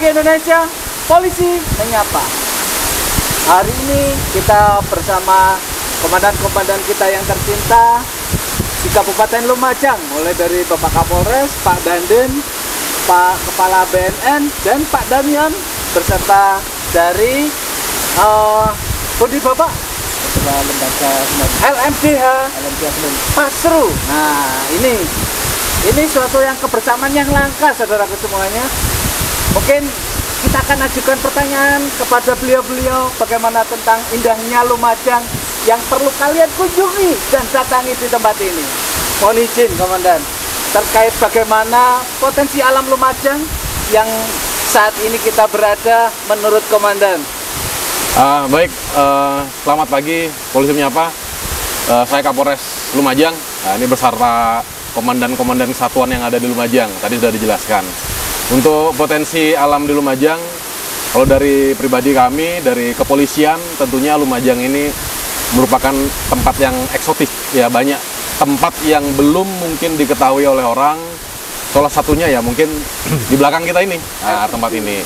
pagi Indonesia, polisi menyapa. Hari ini kita bersama komandan-komandan kita yang tercinta di Kabupaten Lumajang, mulai dari Bapak Kapolres, Pak Dandim, Pak Kepala BNN, dan Pak Damian, beserta dari Budi Bapak Ketua Lembaga LMDH Pasru. Nah, ini suatu yang kebersamaan yang langka, saudaraku semuanya. Mungkin kita akan ajukan pertanyaan kepada beliau-beliau bagaimana tentang indahnya Lumajang yang perlu kalian kunjungi dan datangi di tempat ini. Mohon izin, Komandan, terkait bagaimana potensi alam Lumajang yang saat ini kita berada menurut Komandan. Baik, selamat pagi, polisi menyapa. Saya Kapolres Lumajang. Ini beserta komandan-komandan satuan yang ada di Lumajang. Tadi sudah dijelaskan. Untuk potensi alam di Lumajang, kalau dari pribadi kami, dari kepolisian, tentunya Lumajang ini merupakan tempat yang eksotis. Ya, banyak tempat yang belum mungkin diketahui oleh orang. Salah satunya ya mungkin di belakang kita ini, tempat ini.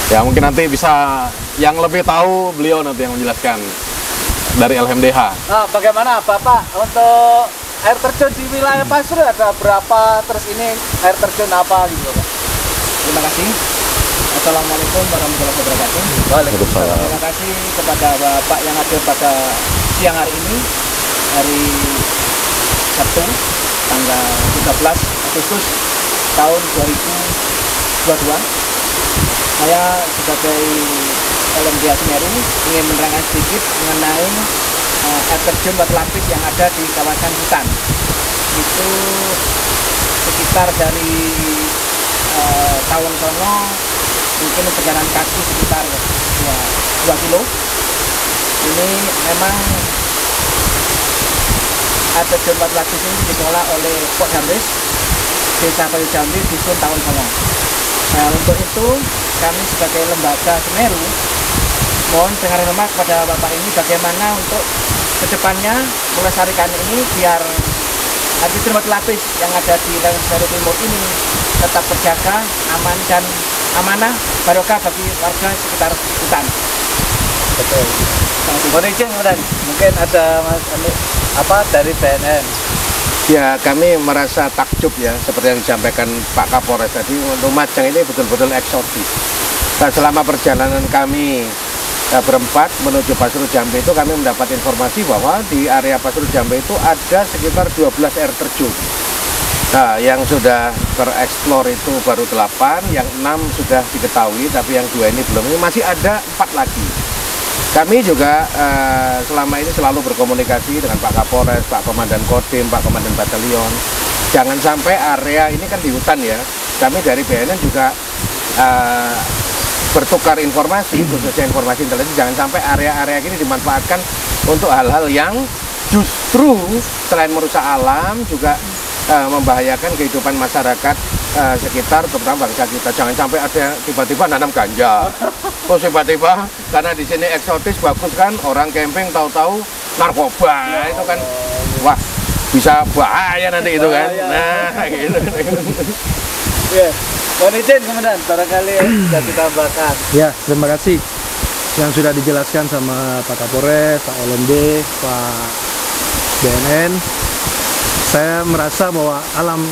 Ya mungkin nanti bisa yang lebih tahu beliau nanti yang menjelaskan dari LMDH. Nah, bagaimana Bapak untuk air terjun di wilayah Pasru ada berapa? Terus ini air terjun apa gitu Pak? Terima kasih. Assalamualaikum warahmatullahi wabarakatuh. Waalaikumsalam. Terima kasih kepada Bapak yang hadir pada siang hari ini, hari Sabtu, tanggal 13 Agustus tahun 2022. Saya sebagai LMDH Semeru ingin menerangkan sedikit mengenai air terjun batu lapis yang ada di kawasan hutan. Itu sekitar dari tahun sono mungkin perjalanan kaki sekitar ya, 2 kilo. Ini memang air terjun batu lapis ini dikelola oleh Pok Jamris, Desa Payu Jambi, Dusun Tahun Songo. Nah, untuk itu kami sebagai lembaga Semeru mohon dengar hormat kepada Bapak ini bagaimana untuk kedepannya melestarikan ini biar air terjun batu lapis yang ada di Semeru Timur ini tetap terjaga, aman dan amanah, barokah bagi warga sekitar hutan. Betul. Mohon izin, mungkin ada dari BNN. Ya, kami merasa takjub ya, seperti yang disampaikan Pak Kapolres tadi, Lumajang ini betul-betul eksotis. Nah, selama perjalanan kami berempat menuju Pasru Jambi itu kami mendapat informasi bahwa di area Pasru Jambi itu ada sekitar 12 air terjun. Nah, yang sudah tereksplor itu baru 8, yang 6 sudah diketahui, tapi yang 2 ini belum. Ini masih ada 4 lagi. Kami juga selama ini selalu berkomunikasi dengan Pak Kapolres, Pak Komandan Kodim, Pak Komandan Batalion. Jangan sampai area ini kan di hutan ya. Kami dari BNN juga bertukar informasi, khususnya informasi intelijen. Jangan sampai area-area ini dimanfaatkan untuk hal-hal yang justru selain merusak alam juga membahayakan kehidupan masyarakat sekitar, terutama bangsa kita. Jangan sampai ada tiba-tiba nanam ganja. Oh, tiba-tiba karena di sini eksotis bagus kan, orang camping tahu-tahu narkoba. Itu kan wah, bisa bahaya nanti itu kan. Nah, gitu. Ya, mohon izin Komandan, barangkali sudah ditambahkan. Ya, terima kasih yang sudah dijelaskan sama Pak Kapolres, Pak LMD, Pak BNN. Saya merasa bahwa alam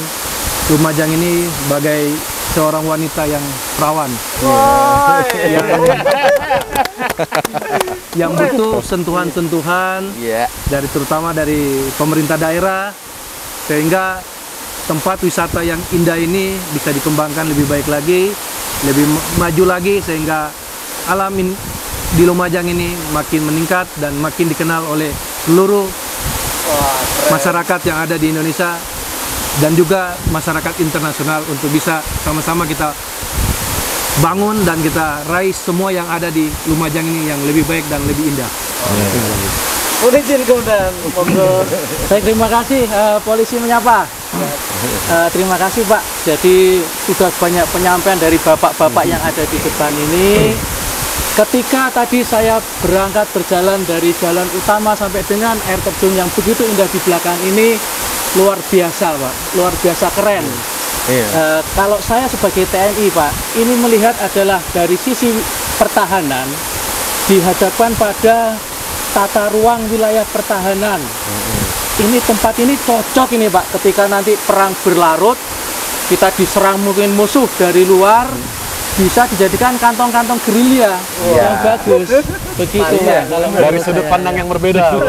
Lumajang ini bagai seorang wanita yang perawan, yang butuh sentuhan-sentuhan dari terutama dari pemerintah daerah, sehingga tempat wisata yang indah ini bisa dikembangkan lebih baik lagi, lebih maju lagi, sehingga alam di Lumajang ini makin meningkat dan makin dikenal oleh seluruh masyarakat yang ada di Indonesia dan juga masyarakat internasional untuk bisa sama-sama kita bangun dan kita raih semua yang ada di Lumajang ini yang lebih baik dan lebih indah. Izin Komandan, Baik, terima kasih polisi menyapa. Terima kasih Pak. Jadi sudah banyak penyampaian dari bapak-bapak yang ada di depan ini. Ketika tadi saya berangkat berjalan dari jalan utama sampai dengan air terjun yang begitu indah di belakang ini, luar biasa Pak, luar biasa keren. Kalau saya sebagai TNI, Pak, ini melihat adalah dari sisi pertahanan dihadapkan pada tata ruang wilayah pertahanan. Ini tempat ini cocok ini, Pak, ketika nanti perang berlarut, kita diserang mungkin musuh dari luar, bisa dijadikan kantong-kantong gerilya yang bagus. Begitu, Pak. Dari sudut pandang yang berbeda.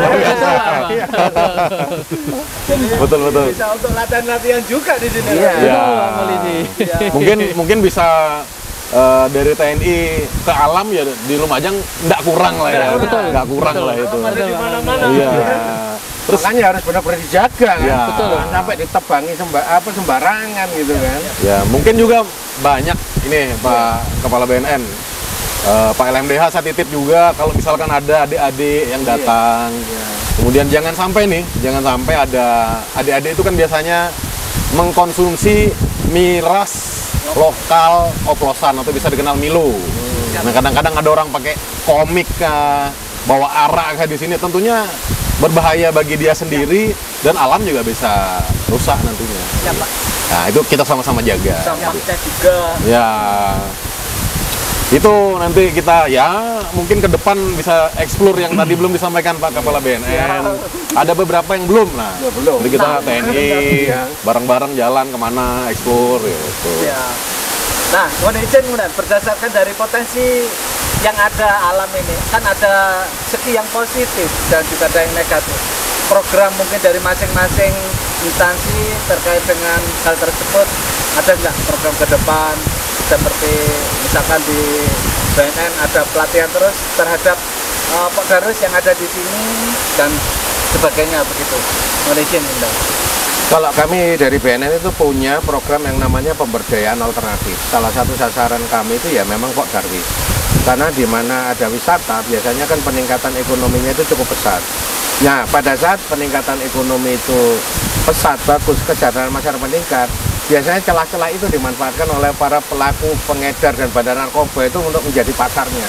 Betul. Bisa untuk latihan-latihan juga di sini. Mungkin bisa dari TNI ke alam ya di Lumajang nggak kurang lah ya. Nggak kurang lah itu. Di mana-mana. Iya. Terus makanya harus benar-benar dijaga kan, ya. Jangan sampai ditebangi sembarangan gitu kan. Ya mungkin juga banyak ini Pak Kepala BNN, Pak LMDH saya titip juga kalau misalkan ada adik-adik yang datang, kemudian jangan sampai ada adik-adik itu kan biasanya mengkonsumsi miras lokal oplosan atau bisa dikenal Milo. Nah kadang-kadang ada orang pakai komik bawa arak di sini, tentunya berbahaya bagi dia sendiri dan alam juga bisa rusak nantinya. Ya, Pak. Nah itu kita sama-sama jaga. Dampaknya juga. Ya itu nanti kita ya mungkin ke depan bisa explore yang tadi belum disampaikan Pak Kepala BNN. Ada beberapa yang belum. Nah belum. Nanti kita TNI bareng-bareng jalan kemana explore gitu. Ya. Nah, mohon izin berdasarkan dari potensi yang ada alam ini, kan ada segi yang positif dan juga ada yang negatif. Program mungkin dari masing-masing instansi terkait dengan hal tersebut, ada nggak program ke depan seperti misalkan di BNN ada pelatihan terus terhadap Pak Darwis yang ada di sini dan sebagainya begitu. Mohon izin, Bunda. Kalau kami dari BNN itu punya program yang namanya pemberdayaan alternatif. Salah satu sasaran kami itu ya memang Pok Darwis. Karena di mana ada wisata, biasanya kan peningkatan ekonominya itu cukup pesat. Nah, pada saat peningkatan ekonomi itu pesat, bagus, kesejahteraan masyarakat meningkat, biasanya celah-celah itu dimanfaatkan oleh para pelaku pengedar dan bandar narkoba itu untuk menjadi pasarnya.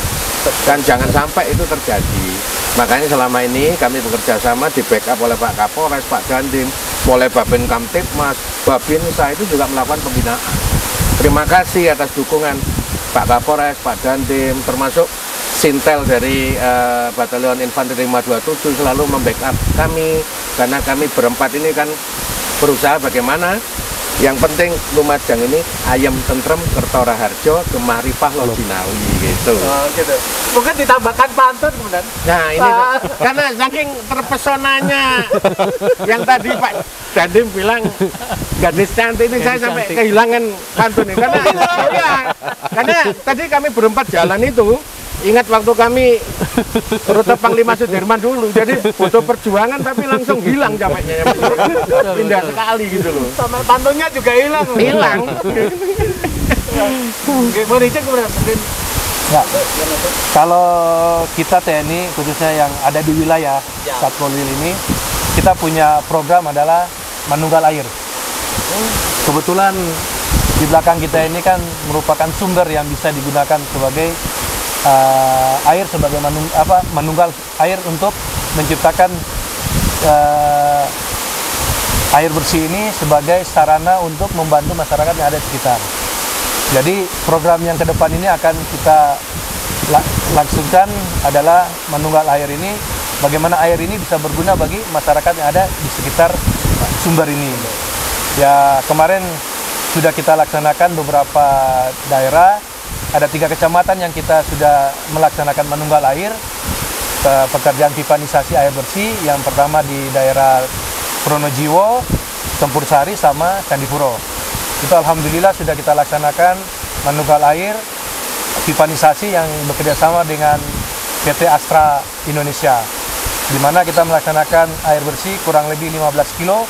Dan jangan sampai itu terjadi. Makanya selama ini kami bekerja sama di backup oleh Pak Kapolres, Pak Dandim, mulai Babin Kamtipmas, Babinsa itu juga melakukan pembinaan. Terima kasih atas dukungan Pak Kapolres, Pak Dandim, termasuk Sintel dari Batalion Infanteri 527 selalu membackup kami, karena kami berempat ini kan berusaha bagaimana yang penting Lumajang ini ayam tentrem Kertora Harjo Gemaripah Lodinawi gitu. Oh, gitu. Mungkin ditambahkan pantun kemudian. Nah ini karena saking terpesonanya yang tadi Pak Dandim bilang gadis cantik ini saya sampai kehilangan pantun ini karena tadi kami berempat jalan itu. Ingat waktu kami rute Panglima Sudirman dulu, jadi butuh perjuangan tapi langsung hilang capeknya. Pindah sekali gitu loh. Sama pantunnya juga hilang. Hilang. Mungkin. Ya. Kalau kita TNI khususnya yang ada di wilayah Satpolwil ini, kita punya program adalah Manunggal Air. Kebetulan di belakang kita ini kan merupakan sumber yang bisa digunakan sebagai air sebagai manunggal air untuk menciptakan air bersih ini sebagai sarana untuk membantu masyarakat yang ada di sekitar. Jadi program yang ke depan ini akan kita langsungkan adalah manunggal air ini, bagaimana air ini bisa berguna bagi masyarakat yang ada di sekitar sumber ini. Ya kemarin sudah kita laksanakan beberapa daerah. Ada 3 kecamatan yang kita sudah melaksanakan manunggal air, pekerjaan pipanisasi air bersih. Yang pertama di daerah Pronojiwo, Tempur Sari, sama Candipuro. Itu alhamdulillah sudah kita laksanakan manunggal air, pipanisasi yang bekerjasama dengan PT Astra Indonesia, di mana kita melaksanakan air bersih kurang lebih 15 kilo,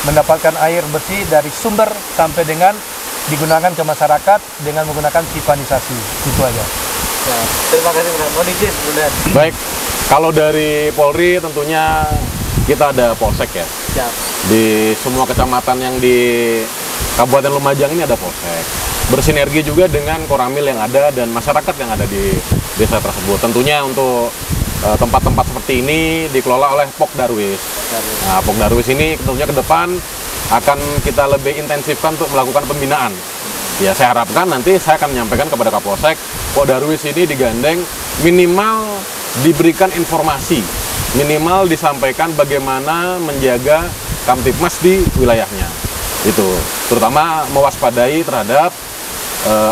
mendapatkan air bersih dari sumber sampai dengan digunakan ke masyarakat dengan menggunakan pipanisasi. Itu aja. Ya, terima kasih Bunda. Mohon izin Bunda. Baik, kalau dari Polri tentunya kita ada polsek ya. Siap. Di semua kecamatan yang di Kabupaten Lumajang ini ada polsek. Bersinergi juga dengan Koramil yang ada dan masyarakat yang ada di desa tersebut. Tentunya untuk tempat-tempat seperti ini dikelola oleh Pok Darwis. Nah, Pok Darwis ini tentunya ke depan akan kita lebih intensifkan untuk melakukan pembinaan. Ya, saya harapkan nanti saya akan menyampaikan kepada Kapolsek, Pok Darwis ini digandeng minimal diberikan informasi, minimal disampaikan bagaimana menjaga Kamtibmas di wilayahnya. Itu terutama mewaspadai terhadap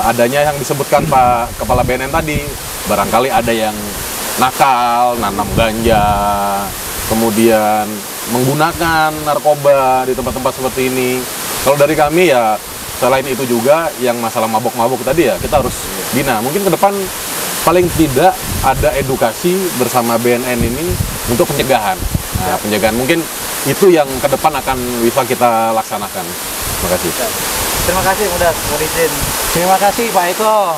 adanya yang disebutkan Pak Kepala BNN tadi, barangkali ada yang nakal, nanam ganja, kemudian menggunakan narkoba di tempat-tempat seperti ini. Kalau dari kami ya, selain itu juga yang masalah mabok-mabok tadi ya, kita harus bina. Mungkin ke depan paling tidak ada edukasi bersama BNN ini untuk pencegahan. Nah, pencegahan mungkin itu yang ke depan akan bisa kita laksanakan. Terima kasih. Terima kasih, Muda. Terima kasih Pak Eko.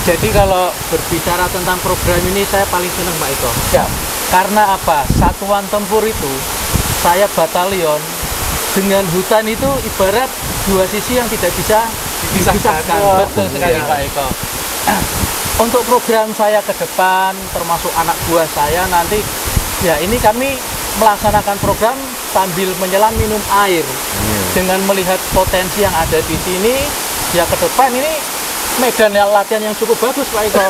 Jadi kalau berbicara tentang program ini saya paling senang Pak Eko. Ya. Karena apa? Satuan tempur itu, saya batalion, dengan hutan itu ibarat dua sisi yang tidak bisa dipisahkan. Betul sekali Pak Eko. Untuk program saya ke depan, termasuk anak buah saya nanti, ya ini kami melaksanakan program sambil menyelam minum air. Dengan melihat potensi yang ada di sini, ya ke depan ini medan latihan yang cukup bagus Pak Eko.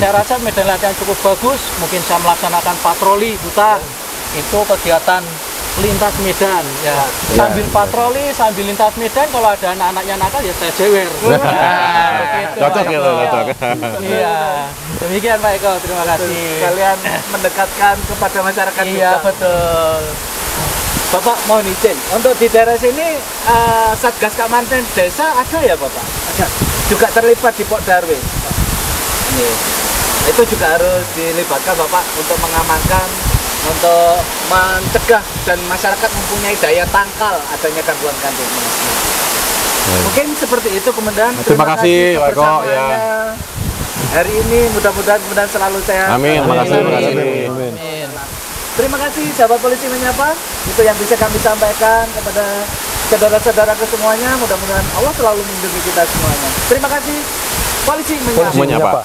Saya rasa medan latihan cukup bagus. Mungkin saya melaksanakan patroli hutan, itu kegiatan lintas medan ya. Sambil patroli, sambil lintas medan, kalau ada anak-anaknya nakal ya saya jewer. Cocok ya, cocok. Iya, demikian Pak Eko, terima kasih. Kalian mendekatkan kepada masyarakat. Iya juga. betul. Bapak mohon izin, untuk di daerah sini Satgas Keamanan Desa ada ya Bapak? Ada. Juga terlibat di Pok Darwis. Itu juga harus dilibatkan Bapak untuk mengamankan, untuk mencegah dan masyarakat mempunyai daya tangkal adanya gangguan Kamtibmas. Mungkin seperti itu Komandan. Terima kasih Pak Eko ya. Hari ini mudah-mudahan selalu sehat. Amin. Terima kasih. Amin. Terima kasih sahabat polisi menyapa. Itu yang bisa kami sampaikan kepada saudara-saudaraku semuanya. Mudah-mudahan Allah selalu melindungi kita semuanya. Terima kasih polisi menyapa.